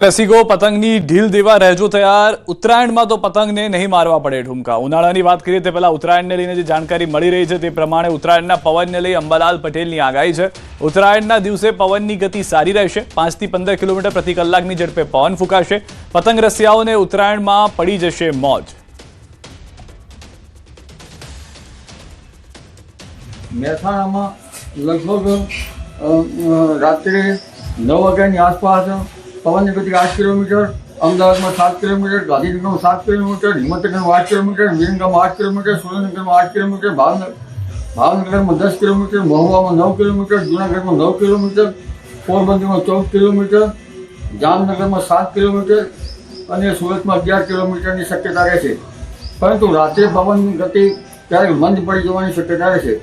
રસિકો પતંગની ઢીલ દેવા રહેજો તૈયાર। ઉત્તરાયણમાં તો પતંગને નહીં મારવા પડે ઠુમકા। ઉનાળાની વાત કરીએ તે પહેલા ઉત્તરાયણને લઈને જે જાણકારી મળી રહી છે તે પ્રમાણે ઉત્તરાયણના પવનને લઈ અંબાલાલ પટેલની આગાહી છે। ઉત્તરાયણના દિવસે પવનની ગતિ સારી રહેશે। 5 થી 15 કિલોમીટર પ્રતિ કલાકની ઝડપે પવન ફૂંકાશે। પતંગ રસિયાઓને ઉત્તરાયણમાં પડી જશે મોજ। મહેસાણામાં લગભગ રાત્રે 9 વાગ્યાની આસપાસ પવનની ગતિ 8 કિલોમીટર, અમદાવાદમાં 7 કિલોમીટર, ગાંધીનગરમાં 7 કિલોમીટર, હિંમતનગરમાં 8 કિલોમીટર, વિરંગામાં 8 કિલોમીટર, સુરેન્દ્રનગરમાં 8 કિલોમીટર, ભાવનગરમાં 10 કિલોમીટર, મહુવામાં 9 કિલોમીટર, જૂનાગઢમાં 9 કિલોમીટર, પોરબંદરમાં 14 કિલોમીટર, જામનગરમાં 7 કિલોમીટર અને સુરતમાં 11 કિલોમીટરની શક્યતા રહેશે। પરંતુ રાત્રે પવનની ગતિ ક્યારેક મંદ પડી જવાની શક્યતા રહેશે।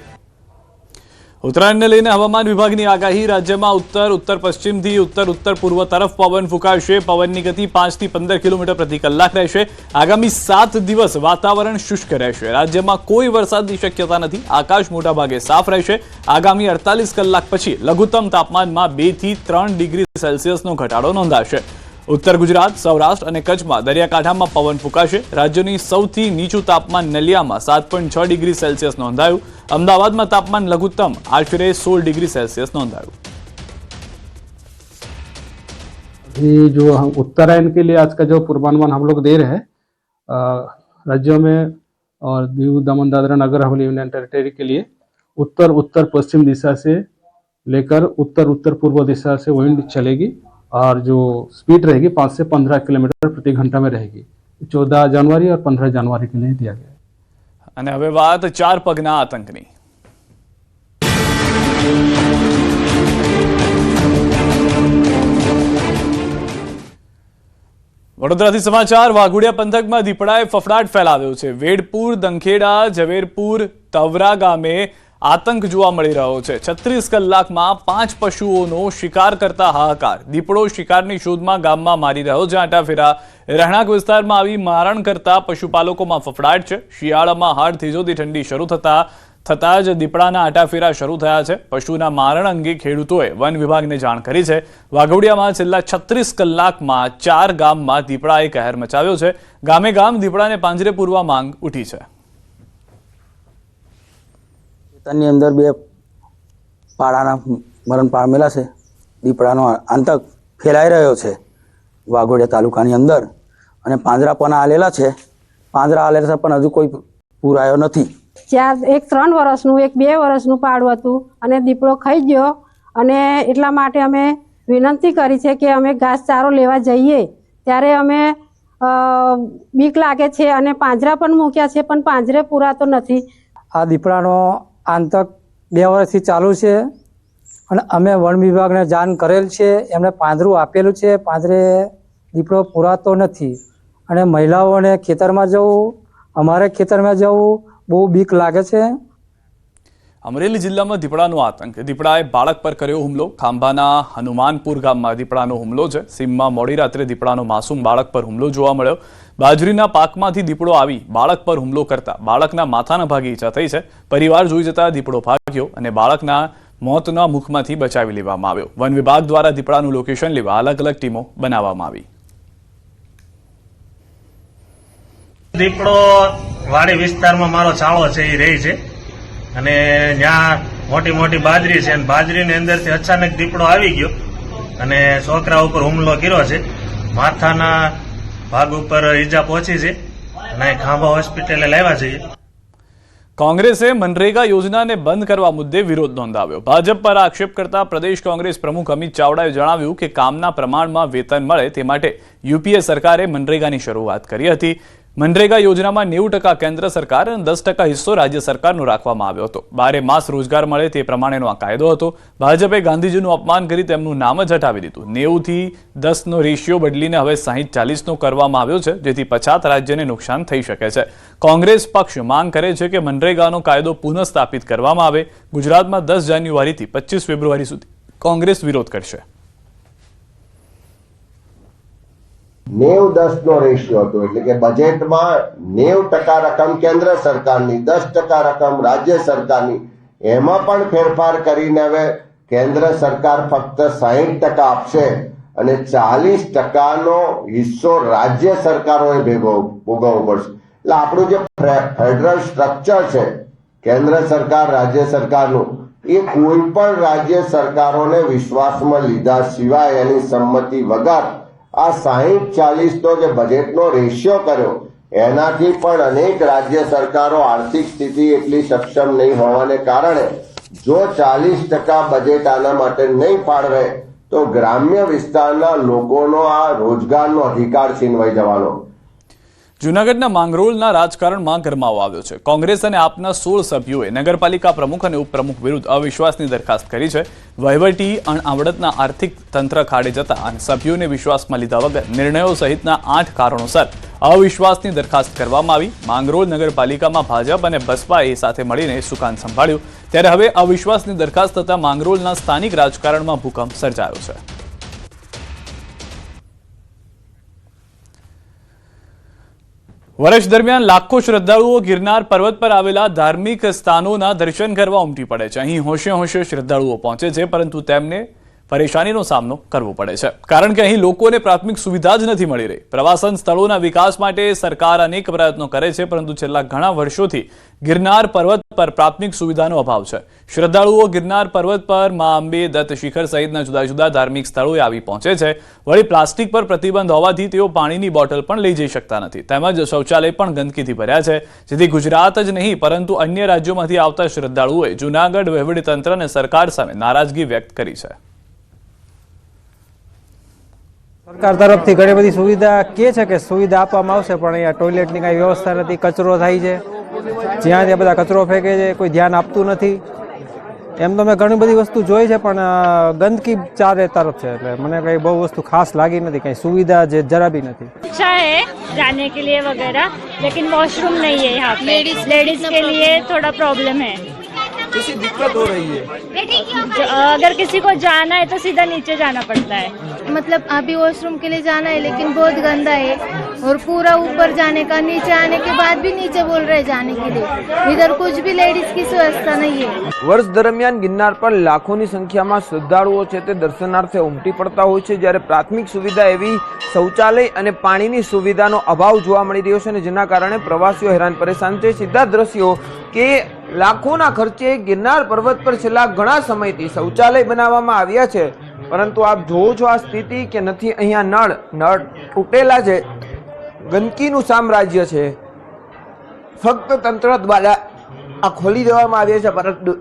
ઉત્તરાયણને લઈને હવામાન વિભાગની આગાહી। રાજ્યમાં ઉત્તર ઉત્તર પશ્ચિમથી ઉત્તર ઉત્તર પૂર્વ તરફ પવન ફૂંકાશે। પવનની ગતિ 5 થી 15 કિલોમીટર પ્રતિ કલાક રહેશે। આગામી 7 દિવસ વાતાવરણ શુષ્ક રહેશે। રાજ્યમાં કોઈ વરસાદની શક્યતા નથી। આકાશ મોટાભાગે સાફ રહેશે। આગામી 48 કલાક પછી લઘુત્તમ તાપમાનમાં 2 થી 3 ડિગ્રી સેલ્સિયસનો ઘટાડો નોંધાશે। ઉત્તર ગુજરાત, સૌરાષ્ટ્ર અને કચ્છમાં દરિયાકાંઠામાં પવન ફૂંકાશે। રાજ્યની સૌથી નીચું તાપમાન નલિયામાં 7.6 ડિગ્રી સેલ્સિયસ નોંધાયું। अहमदाबाद तापमान लघुत्तम आश्रे 16 डिग्री सेल्सियस नोंधाયું। अभी जो हम उत्तरायण के लिए आज का जो पूर्वानुमान हम लोग दे रहे हैं राज्यों में और दीव दमन दादरा नगर हवेली यूनियन टेरिटरी के लिए उत्तर उत्तर पश्चिम दिशा से लेकर उत्तर उत्तर पूर्व दिशा से विंड चलेगी और जो स्पीड रहेगी 5 से 15 किलोमीटर प्रति घंटा में रहेगी। 14 जनवरी और 15 जनवरी के लिए दिया गया है। અને હવે વાત 4 પગના આતંકની। વડોદરાથી સમાચાર। વાઘોડિયા પંથકમાં દીપડાએ ફફડાટ ફેલાવ્યો છે। વેડપુર, દંખેડા, ઝવેરપુર, તવરા ગામે આતંક જોવા મળી રહ્યો છે। 36 કલાકમાં 5 પશુઓનો શિકાર કરતા હાહાકાર। દીપડો શિકારની શોધમાં ગામમાં મારી રહ્યો છે। આટાફેરા રહેણાંક વિસ્તારમાં આવી મારણ કરતા પશુપાલકોમાં ફફડાટ છે। શિયાળામાં હાડ થીજોતી ઠંડી શરૂ થતા જ દીપડાના આટાફેરા શરૂ થયા છે। પશુના મારણ અંગે ખેડૂતોએ વન વિભાગને જાણ કરી છે। વાઘોડિયામાં છેલ્લા 36 કલાકમાં 4 ગામમાં દીપડાએ કહેર મચાવ્યો છે। ગામે ગામ દીપડાને પાંજરે પૂરવા માંગ ઉઠી છે। ની અંદર 2 પાડાના મરણ પામેલા છે। દીપડાનો આતંક ફેલાઈ રહ્યો છે વાઘોડિયા તાલુકાની અંદર અને પાંજરા પણ આલેલા છે। પાંજરા આલેલા છે પણ હજુ કોઈ પૂરાયો નથી। એક 3 વર્ષનું એક 2 વર્ષનું પાડું હતું અને દીપડો ખાઈ ગયો અને એટલા માટે અમે વિનંતી કરી છે કે અમે ઘાસચારો લેવા જઈએ ત્યારે અમે બીક લાગે છે અને પાંજરા પણ મૂક્યા છે પણ પાંજરે પૂરાતો નથી। આ દીપડાનો આતંક 2 વર્ષથી ચાલુ છે અને અમે વન વિભાગને જાણ કરેલ છે। એમણે પાંજરું આપેલું છે, પાંજરે દીપડો પૂરાતો નથી અને મહિલાઓને ખેતરમાં જવું, અમારે ખેતરમાં જવું બહુ બીક લાગે છે। અમરેલી જિલ્લામાં દીપડાનો આતંક। દીપડાએ બાળક પર કર્યો હુમલો। ખાંભાના હનુમાનપુર ગામમાં દીપડાનો હુમલો છે। સીમમાં મોડી રાત્રે દીપડાનો માસૂમ બાળક પર હુમલો જોવા મળ્યો। બાજરીના પાકમાંથી દીપડો આવી બાળક પર હુમલો કરતા બાળકના માથાના ભાગે ઈજા થઈ છે। પરિવાર જોઈ જતા દીપડો ભાગ્યો અને બાળકના મોતના મુખમાંથી બચાવી લેવામાં આવ્યો। વન વિભાગ દ્વારા દીપડાનું લોકેશન લેવા અલગ અલગ ટીમો બનાવવામાં આવી। દીપડો વાડી વિસ્તારમાં મારો ચાળો છે એ રહી છે અને ત્યાં મોટી મોટી બાજરી છે અને બાજરીની અંદરથી અચાનક દીપડો આવી ગયો અને છોકરા ઉપર હુમલો કર્યો છે। માથાના ભાગ ઉપર ઈજા પહોંચી છે અને ખાંભા હોસ્પિટલે લાવ્યા છે। કોંગ્રેસે મનરેગા યોજનાને બંધ કરવા મુદ્દે વિરોધ નોંધાવ્યો। ભાજપ પર આક્ષેપ કરતા પ્રદેશ કોંગ્રેસ પ્રમુખ અમિત ચાવડાએ જણાવ્યું કે કામના પ્રમાણમાં વેતન મળે તે માટે યુપીએ સરકારે મનરેગાની શરૂઆત કરી હતી। મનરેગા યોજનામાં 90% કેન્દ્ર સરકાર અને 10% હિસ્સો રાજ્ય સરકારનો રાખવામાં આવ્યો હતો। 12 માસ રોજગાર મળે તે પ્રમાણેનો આ કાયદો હતો। ભાજપે ગાંધીજીનું અપમાન કરી તેમનું નામ જ હટાવી દીધું। 90 થી 10નો રેશિયો બદલીને હવે 60-40નો કરવામાં આવ્યો છે, જેથી પછાત રાજ્યને નુકસાન થઈ શકે છે। કોંગ્રેસ પક્ષ માંગ કરે છે કે મનરેગાનો કાયદો પુનઃસ્થાપિત કરવામાં આવે। ગુજરાતમાં 10 જાન્યુઆરીથી 25 ફેબ્રુઆરી સુધી કોંગ્રેસ વિરોધ કરશે। 90-10 નો રેશિયો હતો એટલે કે બજેટમાં 90% રકમ કેન્દ્ર સરકારની, 10% રકમ રાજ્ય સરકારની, એમાં પણ ફેરફાર કરીને હવે કેન્દ્ર સરકાર ફક્ત 60% આપશે અને 40%નો હિસ્સો રાજ્ય સરકારોએ ભોગવવો પડશે. એટલે આપણું જે ફેડરલ સ્ટ્રક્ચર છે, કેન્દ્ર સરકાર રાજ્ય સરકારનું, એ કોઈ પણ રાજ્ય સરકારોને વિશ્વાસમાં લીધા સિવાય એની સંમતિ વગર આ 60-40 જે બજેટનો રેશિયો કર્યો, એનાથી પણ અનેક રાજ્ય સરકારો આર્થિક સ્થિતિ એટલી સક્ષમ નહીં હોવાને કારણે જો 40% બજેટ આના માટે નહીં ફાળવે તો ગ્રામ્ય વિસ્તારના લોકોનો આ રોજગારનો અધિકાર છીનવાઈ જવાનો. જૂનાગઢના માંગરોળના રાજકારણમાં ગરમાવો આવ્યો છે. કોંગ્રેસ અને આપના 16 સભ્યોએ નગરપાલિકા પ્રમુખ અને ઉપપ્રમુખ વિરુદ્ધ અવિશ્વાસની દરખાસ્ત કરી છે. વહીવટી અણઆવડતના આર્થિક તંત્ર ખાડે જતા અને સભ્યોને વિશ્વાસમાં લીધા વગર નિર્ણયો સહિતના 8 કારણોસર અવિશ્વાસની દરખાસ્ત કરવામાં આવી. માંગરોળ નગરપાલિકામાં ભાજપ અને બસપાએ સાથે મળીને સુકાન સંભાળ્યું, ત્યારે હવે અવિશ્વાસની દરખાસ્ત થતા માંગરોળના સ્થાનિક રાજકારણમાં ભૂકંપ સર્જાયો છે. વર્ષ દરમિયાન લાખો શ્રદ્ધાળુઓ ગિરનાર પર્વત પર આવેલા ધાર્મિક સ્થાનોના દર્શન કરવા ઉમટી પડે છે. અહીં હોશે હોશે શ્રદ્ધાળુઓ પહોંચે છે, પરંતુ તેમને પરેશાનીનો સામનો કરવો પડે છે, કારણ કે અહીં લોકોને પ્રાથમિક સુવિધા જ નથી મળી રહી. પ્રવાસન સ્થળોના વિકાસ માટે સરકાર અનેક પ્રયત્નો કરે છે, પરંતુ છેલ્લા ઘણા વર્ષોથી ગિરનાર પર્વત પર પ્રાથમિક સુવિધાનો અભાવ છે. શ્રદ્ધાળુઓ ગિરનાર પર્વત પર મા અંબે, દત્ત શિખર સહિતના જુદા જુદા ધાર્મિક સ્થળોએ આવી પહોંચે છે. વળી પ્લાસ્ટિક પર પ્રતિબંધ હોવાથી તેઓ પાણીની બોટલ પણ લઈ જઈ શકતા નથી, તેમજ શૌચાલય પણ ગંદકીથી ભર્યા છે, જેથી ગુજરાત જ નહીં પરંતુ અન્ય રાજ્યોમાંથી આવતા શ્રદ્ધાળુઓએ જૂનાગઢ વહીવટીતંત્ર અને સરકાર સામે નારાજગી વ્યક્ત કરી છે. સરકાર તરફથી ઘણી બધી સુવિધા કહે છે કે સુવિધા આપવામાં આવશે, પણ અહીંયા ટોયલેટની કાંઈ વ્યવસ્થા નથી, કચરો થાય છે, જ્યાં ત્યાં બધા કચરો ફેંકે છે, કોઈ ધ્યાન આપતું નથી. એમ તો મેં ઘણી બધી વસ્તુ જોઈ છે, પણ ગંદકી ચારે તરફ છે, એટલે મને કંઈ બહુ વસ્તુ ખાસ લાગી નથી, કંઈ સુવિધા જે જરા भी नहीं. अच्छा है जाने के लिए वगैरह, लेकिन वॉशरूम नहीं है यहाँ पे. लेडीज के लिए थोड़ा प्रॉब्लम है. किसी दिक्कत हो रही है? अगर किसी को जाना है तो सीधा नीचे जाना पड़ता है. मतलब अभी वॉशरूम के लिए जाना है, लेकिन बहुत गंदा है और पूरा ऊपर जाने का, नीचे आने के बाद भी नीचे बोल रहे जाने के लिए. इधर कुछ भी लेडीज की व्यवस्था नहीं है. વર્ષ દરમિયાન ગિરનાર પર લાખોની સંખ્યામાં શ્રદ્ધાળુઓ છે તે દર્શનાર્થે ઉમટી પડતા હોય છે, જ્યારે પ્રાથમિક સુવિધા એવી શૌચાલય અને પાણીની સુવિધાનો અભાવ જોવા મળી રહ્યો છે, અને જેના કારણે પ્રવાસીઓ હેરાન પરેશાન છે. સીધા દ્રશ્યો કે લાખોના ખર્ચે ગિરનાર પર્વત પર છેલ્લા ઘણા સમયથી શૌચાલય બનાવવામાં આવ્યા છે, પરંતુ આપ જોવો છો આ સ્થિતિ કે નથી. અહીંયા નળ તૂટેલા છે, ગંદકીનું સામ્રાજ્ય છે. ફક્ત તંત્ર દ્વારા આ ખોલી દેવામાં આવ્યા છે, પરંતુ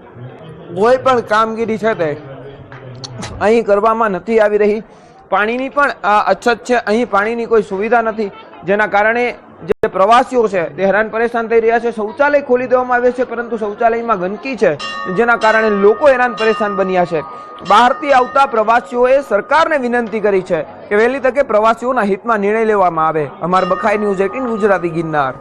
કોઈ પણ કામગીરી છે તે અહીં કરવામાં નથી આવી રહી. પાણીની પણ અછત છે, અહીં પાણીની કોઈ સુવિધા નથી, જેના કારણે જે પ્રવાસીઓ છે તે હેરાન પરેશાન થઈ રહ્યા છે. શૌચાલય ખોલી દેવામાં આવે છે, પરંતુ શૌચાલયમાં ગંદકી છે, જેના કારણે લોકો હેરાન પરેશાન બન્યા છે. બહારથી આવતા પ્રવાસીઓએ સરકારને વિનંતી કરી છે કે વહેલી તકે પ્રવાસીઓના હિતમાં નિર્ણય લેવામાં આવે. અમારા બખાઈ ન્યૂઝ 18 ગુજરાતી ગિરનાર.